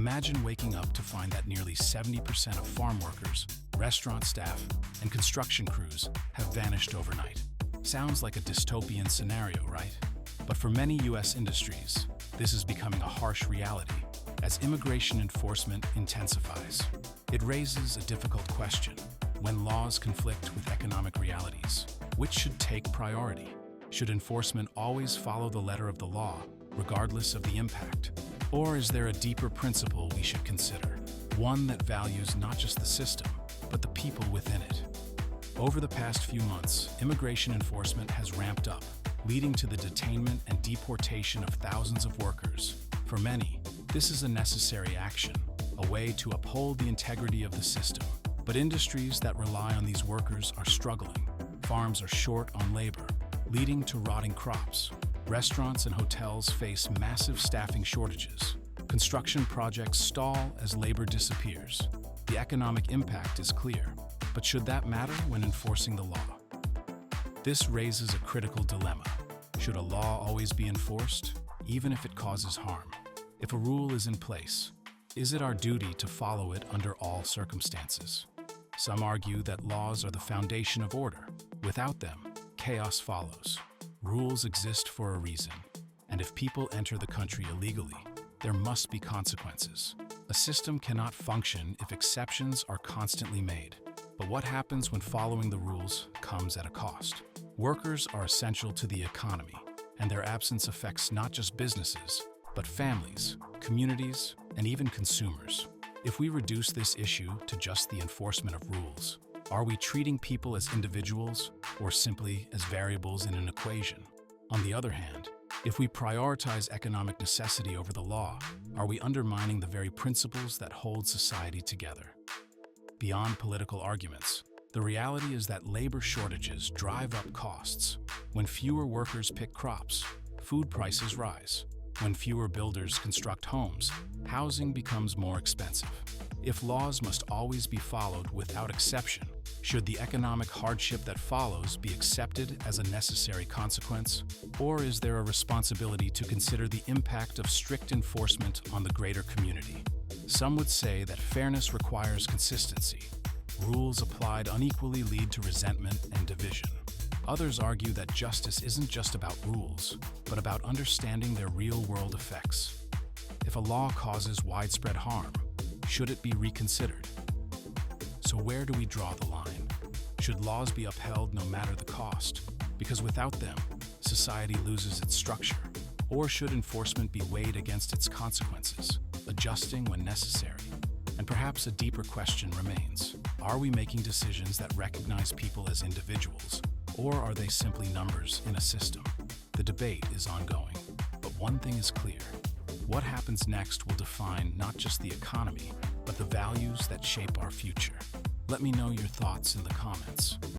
Imagine waking up to find that nearly 70% of farm workers, restaurant staff, and construction crews have vanished overnight. Sounds like a dystopian scenario, right? But for many U.S. industries, this is becoming a harsh reality as immigration enforcement intensifies. It raises a difficult question. When laws conflict with economic realities, which should take priority? Should enforcement always follow the letter of the law, regardless of the impact? Or is there a deeper principle we should consider? One that values not just the system, but the people within it. Over the past few months, immigration enforcement has ramped up, leading to the detainment and deportation of thousands of workers. For many, this is a necessary action, a way to uphold the integrity of the system. But industries that rely on these workers are struggling. Farms are short on labor, leading to rotting crops. Restaurants and hotels face massive staffing shortages. Construction projects stall as labor disappears. The economic impact is clear, but should that matter when enforcing the law? This raises a critical dilemma. Should a law always be enforced, even if it causes harm? If a rule is in place, is it our duty to follow it under all circumstances? Some argue that laws are the foundation of order. Without them, chaos follows. Rules exist for a reason, and if people enter the country illegally, there must be consequences. A system cannot function if exceptions are constantly made. But what happens when following the rules comes at a cost? Workers are essential to the economy, and their absence affects not just businesses, but families, communities, and even consumers. If we reduce this issue to just the enforcement of rules, are we treating people as individuals or simply as variables in an equation? On the other hand, if we prioritize economic necessity over the law, are we undermining the very principles that hold society together? Beyond political arguments, the reality is that labor shortages drive up costs. When fewer workers pick crops, food prices rise. When fewer builders construct homes, housing becomes more expensive. If laws must always be followed without exception, should the economic hardship that follows be accepted as a necessary consequence? Or is there a responsibility to consider the impact of strict enforcement on the greater community? Some would say that fairness requires consistency. Rules applied unequally lead to resentment and division. Others argue that justice isn't just about rules, but about understanding their real-world effects. If a law causes widespread harm, should it be reconsidered? So where do we draw the line? Should laws be upheld no matter the cost? Because without them, society loses its structure. Or should enforcement be weighed against its consequences, adjusting when necessary? And perhaps a deeper question remains. Are we making decisions that recognize people as individuals, or are they simply numbers in a system? The debate is ongoing, but one thing is clear. What happens next will define not just the economy, but the values that shape our future. Let me know your thoughts in the comments.